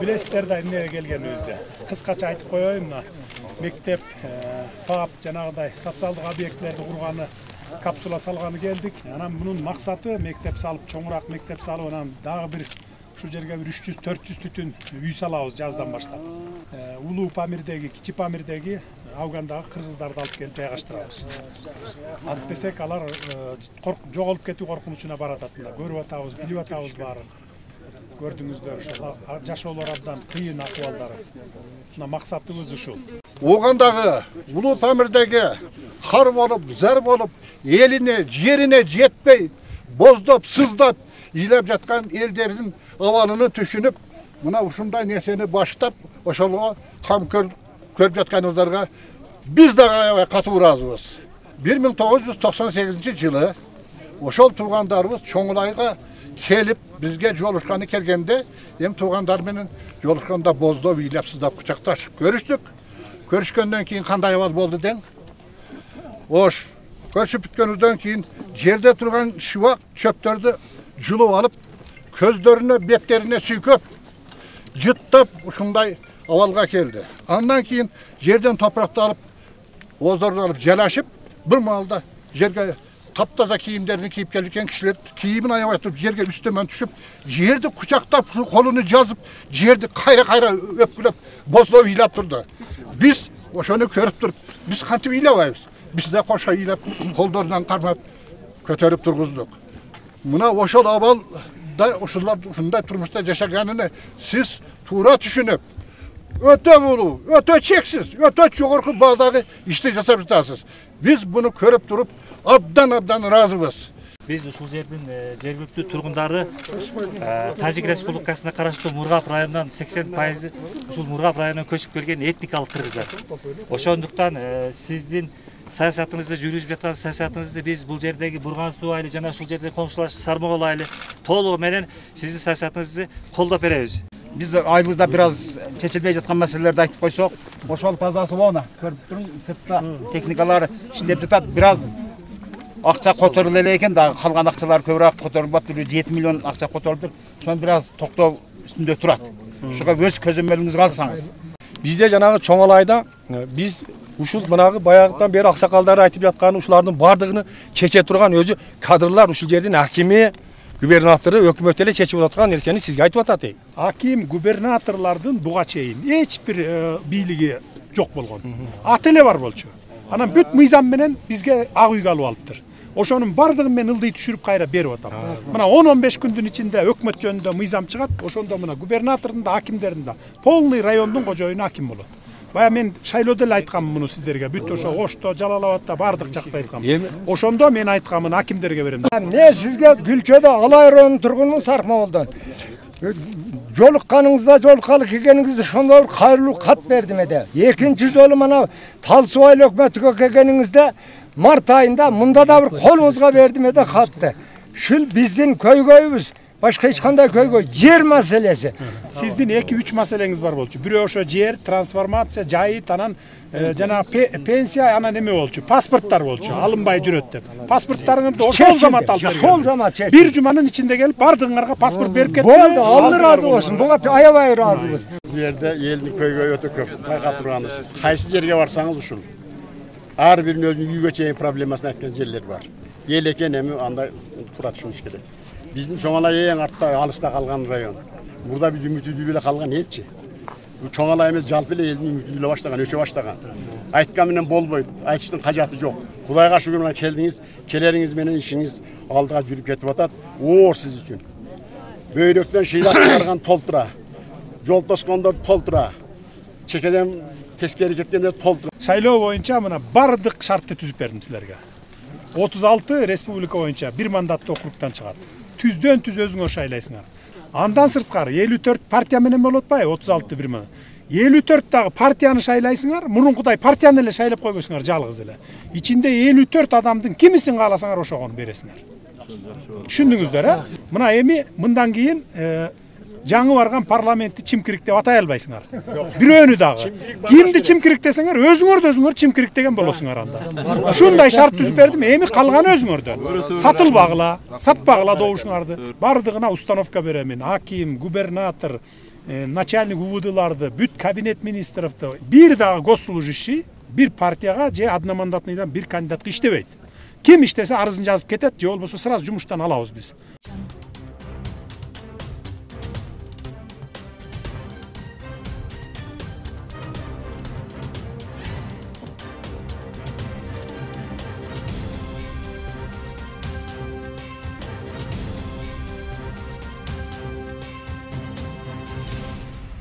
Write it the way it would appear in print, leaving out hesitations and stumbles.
Bilesizler da emneye gelgenibizde. Kıskaça aytıp koyayım mı? Mektep, FAP, janagıday sotsialдык объектилерди курганы, kapsula salgаны geldik. Anam bunun maksatı mektep salıp, çoңураак mektep salıp, anam dagы bir şu жерге bir 300-400 tütün üy salabыз жаздан баштап. Улуу Памирдеги, Кичи Памирдеги Аугандагы кыргыздарды алып келип жайгаштырабыз. Антпесек алар жоголуп кетүү коркунучуна барататында. Көрүп атабыз, билип атабыз баарын. Gördüңүздөр, жашоолор абдан кыйын акыбалдары. Мына максатыбыз ушул. Оғандағы Улуу Памирдеги хар болып, зар болып, еліне, жеріне жетпей, боздап, сыздап, илеп жатқан елдердің аванını түшініп, мына ушундай несені баштап, ошолго кам көрүп жатканыңыздарға біз да катуу ыраазыбыз. 1998 жылы ошол туугандарыбыз Чоңулайга келіп, бізге жолушканы келгенде, эми туугандар менен жолушканда боздоп, ыйлап, сыздап, кучакташып көрүштүк. Көрүшкөндөн кийин кандай абал болду дең? Ош, көрүшүп бүткөнүздөн кийин жерде турган шыбак чөптөрдү жулуп алып, көздөрүнө, беттерине сүйкөп, жыттап ушундай абалга келди. Андан кийин жерден топуракты алып, оздорду алып жалашып, бир маалда жерге таптаза кийимдерин кийип келген кишилер кийимин аябай туруп жерге үстөмөн түшүп, жерди кучактап, колуну жазып, жерди кайра-кайра өпкүлөп, боздоп ыйлап турду. Biz ошону көрүп туруп, биз кантип ыйлабайбыз? Биз да кошо ыйлап, колдорунан кармап көтөрүп тургуздук. Мына ошол абалда ушулар ушундай турмушта жашаганын сиз туура түшүнүп, өтө булуу, өтө чексиз, өтө жогорку баадагы ишти жасап жатасыз. Биз буну көрүп туруп, абдан ыраазыбыз. Biz ушул жердин жергиликтүү тургундары Тажик Республикасына караштуу Мургап районунан 80% ушул Мургап районунан көчүп келген этникалык кыргыздар. Ошондуктан сиздин саясатыңызды жүргүзүп жаткан саясатыңызды биз бул жердеги Бурган суу айылы жана ушул жерде коңшулаш Сармогол айылы толугу менен сиздин саясатыңызды колдоп беребиз. Biz ayımızda biraz çeçilmeye жатқан мәселелерді айтып қойсақ, ошол тазасы оны көріп тұрың, сыртта техникалар işlеп жатат, biraz акча көтөрүлө эле экен да, калган акчалар көбүрөөк көтөрүлүп, 7 миллион акча көтөрүлдү. Шон biraz токтоо үстүндө турат. Ушуга өз көзөмөлүңүзгө алсаңыз. Бизде жанагы Чоңалайда биз ушул мынагы баягыдан бери аксакалдар айтып жаткан ушулардын бардыгын чече турган өзү кадрлар ушул жердин акими, губернатору, өкмөт эле чечип отурган нерсени сизге айтып атат. Аким, губернаторлордун буга чейин эч бир бийлиги жок болгон. Ат эле бар болчу. Анан бүт мыйзам менен бизге ак үйгө алып алыптыр. Ошонун бардыгын мен ылдый түшүрүп кайра берип атам. Мына 10-15 күндүн ичинде өкмөт жөнүндө мыйзам чыгат, ошондо мына губернатордун да, акимдердин да полный райондун кожоюну аким болот. Бая мен шайлоодо эле айткам муну сиздерге, бүт ошо Ошто, Жалалабадта бардык жакта айткам. Ошондо мен айткамын акимдерге берем. Не сизге Гүлчөдө Алай районунун тургуну Сармоголдон. Жолукканыңызда, жолуккалы келгениңизде ошондой бир кайрылуу кат бердим эде. Экинчи жолу мына Тал суу айыл өкмөтүгө келгениңизде март айында мында да бир колуңузга бердим эде катты. Шул биздин көйгөйүбүз, башка эч кандай көйгөй, жер маселеси. Сиздин 2-3 маселеңиз бар болчу. Бирөө ошо жер, трансформация, жайыт, анан жана пенсия, анан эме болчу, паспорттар болчу, алынбай жүрөт деп. Паспорттарыңызды ошол замат алып берген. Бир жуманын ичинде келип бардыгыңарга паспорт берип кетти. Болду, алды ыраазы болсун. Буга аябай ыраазыбыз. Бул жерде элдин көйгөйү өтө көп. Байкап турганыбыз. Кайсы жерге барсаңыз ушул. Ар биринин өзүнүн үйгө чейин проблемасын айткан жерлер бар. Эл экен эми андай тура түшүнүш керек. Биздин Чоңалай эң артта, алыста калган район. Мурда биз үмүтүздүү эле калган элчи. Бул Чоңалай эмес, жалпы эле элдин үмүтүздүү баштаган, өчө баштаган. Айткан менен болбойт, айтыштын кажаты жок. Кудайга шүгүр менен келдиңиз, келериңиз менен ишиңиз алдыга жүрүп кетип атат. Оор сиз үчүн. Бөйрөктөн шыйлап чыгарган толтура. Жол тоскондор толтура. Чекеден тескери кеткендер толтура. Шайлоо боюнча мына бардык шартты түзүп бердим силерге. 36 республика боюнча бир мандаттуу округтан чыгат. Түздөн түз өзүңөр шайлайсыңар. Андан сырткары 54 партия менен болуп атпайбы? 36 бир мына. 54 дагы партияны шайлайсыңар, мурункудай партияны эле шайлап койбойсуңар жалгыз эле. Ичинде 54 адамдын кимисин кааласаңар ошогону бересиңер. Түшүндүңүздөр, э? Мына эми мындан кийин жаңы барган парламентти чимкирик деп атай албайсыңар. Бирөөнү дагы. Кимди чимкирик десеңер, өзүңөр чимкирик деген болосуңар анда. Ушундай шарт түзүп бердим, эми калганы өзүңөрдөн. Сатылбагыла, сатпагыла добушуңарды. Бардыгына установка беремин. Аким, губернатор, начальник УВДларды, бүт кабинет министровду, бир дагы госслужащий бир партияга же одномандатныйдан бир кандидатка иштебейт. Ким иштесе арызын жазып кетет, же болбосо сразу жумуштан алабыз биз.